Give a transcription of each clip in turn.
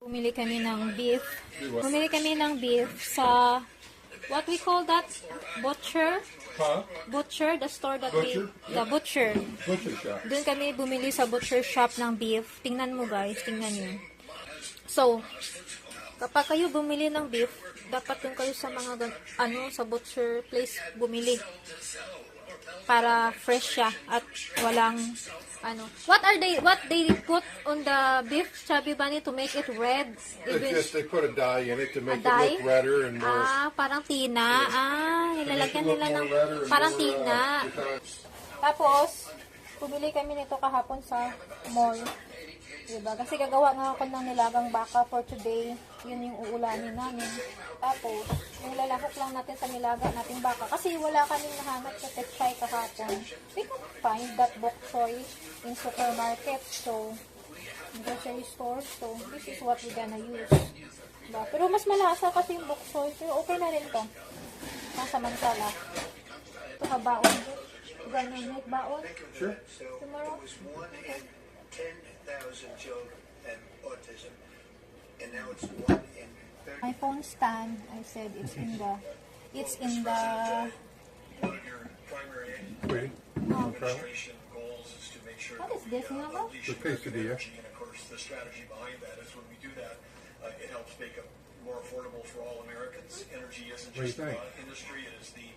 Bumili kami ng beef. Bumili kami ng beef sa, what we call that? Butcher? Huh? Butcher, the store that Butcher? the butcher. Butcher shop. Doon kami bumili sa butcher shop ng beef. Tingnan mo guys, tingnan nyo. So, kapag kayo bumili ng beef, dapat doon kayo sa mga, sa butcher place bumili. Para fresh siya at walang, what they put on the beef, Chubby Bunny, to make it red? It's just they put a dye in it to make it dye? look redder and more. Parang tina. Nilalagyan nila ng parang tina. Because Tapos, bumili kami nito kahapon sa mall. Diba? Kasi gagawa nga ako ng nilagang baka for today. Yun yung uulanin namin. Tapos, yung lalahok lang natin sa nilaga nating baka. Kasi wala kaming nahanap sa pechay kahapon. We can find that bok choy in supermarket. So, in grocery store. So, this is what we're gonna use. Diba? Pero mas malasa kasi yung bok choy. Pero okay na rin to. Samantala. Ito ka baon. We're gonna make baon. sure. Tomorrow. was 1 in 10,000 children and autism, and now it's 1 in 30. My phone stand, I said it's in the One of your primary Wait. administration goals is to make sure What is this, that we Naba? unleash The quesadilla. energy, and of course the strategy behind that is when we do that, it helps make it more affordable for all Americans. Energy isn't What do you just think? industry; it is the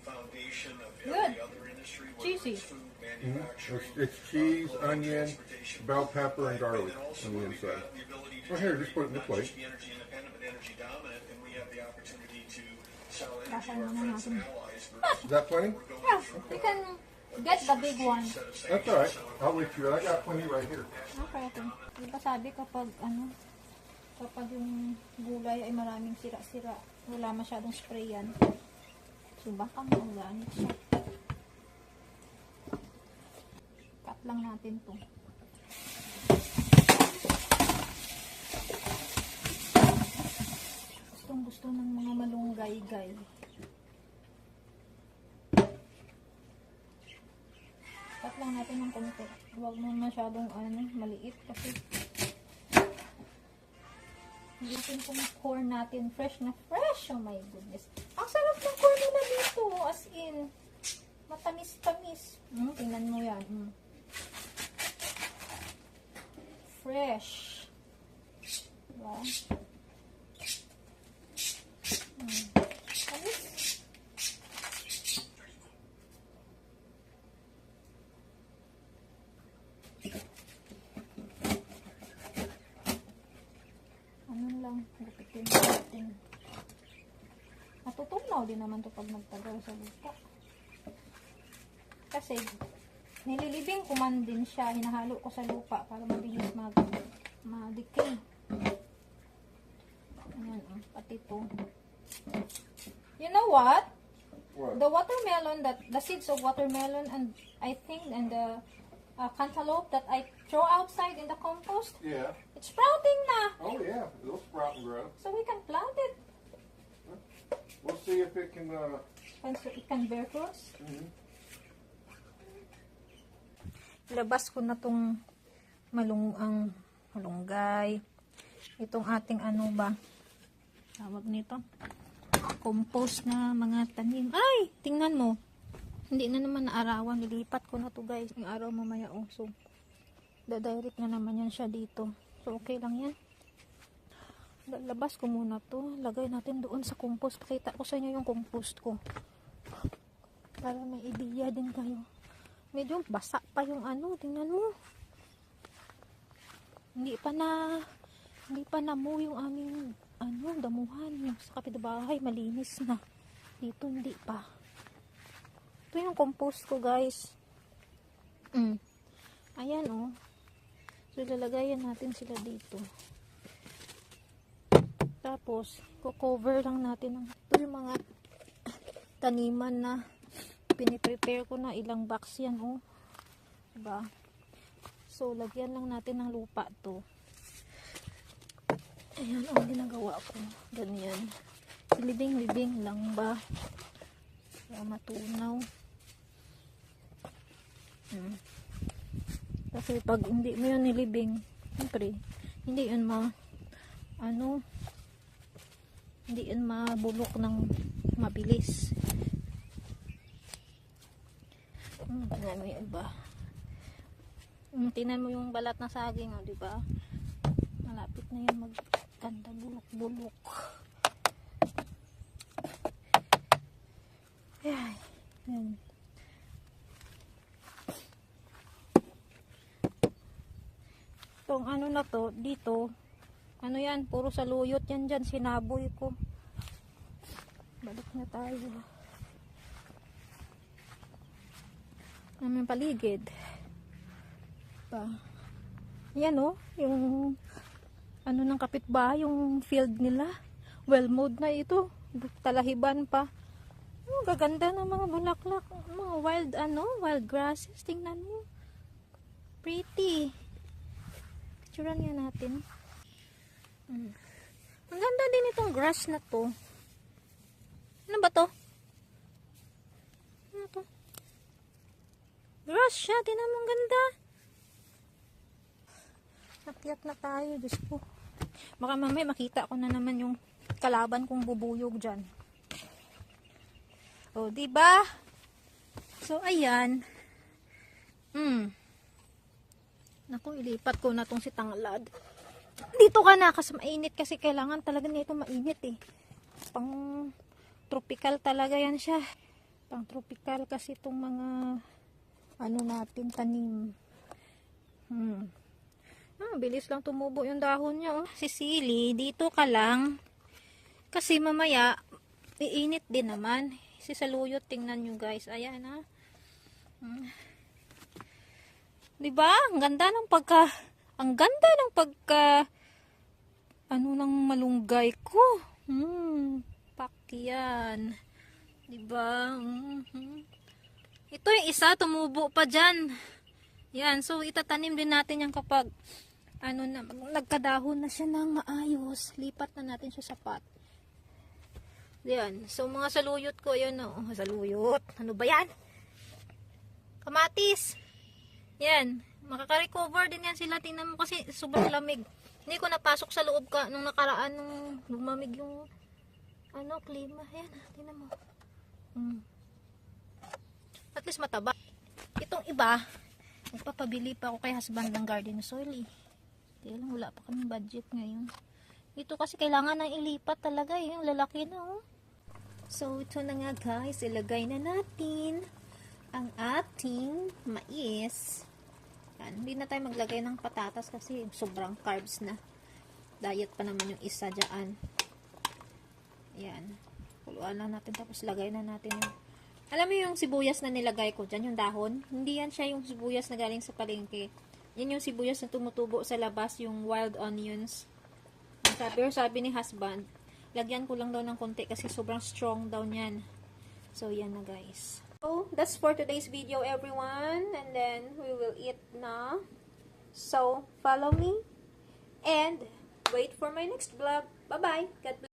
foundation of Good. every other industry, whether Cheesy. it's food manufacturing. It's cheese, global onion, transportation. bell pepper, and garlic And also on the we've inside. got the ability to Well, here, just put it in the not plate. just be energy independent, but energy dominant, and we have the opportunity to sell energy Nasa to our naman friends and natin. allies. Is that plenty? Yeah, you can get the big one. That's all right. I'll let you. I got plenty right here. Okay, okay. Diba sabi kapag kapag yung gulay ay maraming sira-sira, wala masyadong spray yan. So baka maulanit siya. Cut lang natin to. Gustong gusto ng mga malunggay-gay. Cut lang natin ng konti. Huwag mo masyadong maliit kasi Dito yung corn natin. Fresh na fresh. Oh my goodness. Ang sarap ng corn nila dito. As in, matamis-tamis. Tingnan mo yan. Fresh. Diba? Tamis. Lang, gupitin natin. Natutunaw din naman to pag nagtagal sa lupa. Kasi, nililibing ko man din siya. Hinahalo ko sa lupa para mabilis mag-decay. Ayan, pati to. You know what? What? The watermelon, the seeds of watermelon, and I think, and the cantaloupe that I throw outside in the compost, Yeah. it's sprouting na. Oh yeah. It'll sprout and grow. So we can plant it. We'll see if it can. And so it can bear fruits. Labas ko na tong malunggay. Itong ating tawag nito, compost na mga tanim. Ay, tingnan mo. Hindi na naman naarawan. Lilipat ko na to guys. Yung araw mamaya. So, dadirect na naman yan siya dito. So, okay lang yan. Labas ko muna to. Lagay natin doon sa compost. Pakita ko sa inyo yung compost ko. Para may idea din kayo. Medyo basa pa yung tingnan mo. Hindi pa namu yung aming damuhan. Yung sa kapitbahay, malinis na. Dito hindi pa. Ito yung compost ko guys. Ayan So, lalagayan natin sila dito. Tapos, cover lang natin ito yung mga taniman na piniprepare ko na. Ilang box yan, diba? So, lagyan lang natin ng lupa to. Ayan ang ginagawa ko. Ganyan. Libing-libing lang ba? Para matunaw. Kasi pag hindi mo yun nilibing, siyempre, hindi yun ano, hindi yan mabulok ng mabilis. Ano mo yung iba. Tingnan mo yung balat ng saging, oh, di ba? Malapit na yan magkanda, bulok-bulok. Ay, yan. Itong ano na to, dito, ano yan, puro saluyot yan dyan, sinaboy ko. Balik na tayo. Ang paligid. Pa. Yan oh, yung ano ng kapitbahay, yung field nila. Well mowed na ito. Talahiban pa. Oh, gaganda ng mga bulaklak, mga wild grasses. Tingnan mo. Pretty. Picturean nga natin. Ang ganda din itong grass na to. Ano ba to? Ano to? Grass siya. Tingnan mo, ang ganda. Nakyat na tayo. Diyos ko. Baka mamaya makita ko na naman yung kalaban kong bubuyog dyan. O, diba? So, ayan. Naku, ilipat ko na tong si Tanglad. Dito ka na kasi mainit, kasi kailangan talaga nito mainit eh. Pang tropical talaga yan siya. Pang tropical kasi itong mga ano natin, tanim. Bilis lang tumubo yung dahon niya. Oh. Si Silly, dito ka lang. Kasi mamaya, iinit din naman. Si Saluyot, tingnan nyo guys. Ayan ha. Diba? Ang ganda ng pagka ano ng malunggay ko. Pakyan. Diba? Ito yung isa, tumubo pa dyan. Yan, so itatanim din natin yan kapag ano na, nagkadahon na siya ng maayos. Lipat na natin siya sa pot. Yan, so mga saluyot ko, yun o. Saluyot, ano ba yan? Kamatis. Yan, makaka-recover din yan sila. Tingnan mo kasi sobrang lamig. Hindi ko napasok sa loob ka nung nakaraan nung lumamig yung ano, klima. Yan, tingnan mo. At least mataba. Itong iba, magpapabili pa ako kay husband ng garden soil eh. Kaya lang wala pa kaming budget ngayon. Ito kasi kailangan nang ilipat talaga eh. Yung lalaki na oh. So ito na nga guys, ilagay na natin ang ating mais. Yan. Hindi na tayo maglagay ng patatas kasi sobrang carbs na. Diet pa naman yung isa dyan. Yan. Kuluan lang natin tapos lagay na natin yung alam mo yung sibuyas na nilagay ko dyan, yung dahon? Hindi yan siya yung sibuyas na galing sa palengke. Yan yung sibuyas na tumutubo sa labas, yung wild onions. Sabi ni husband, lagyan ko lang daw ng konti kasi sobrang strong daw niyan. So, yan na guys. So, that's for today's video everyone. And then, we will eat na. So, follow me. And, wait for my next vlog. Bye-bye. God bless.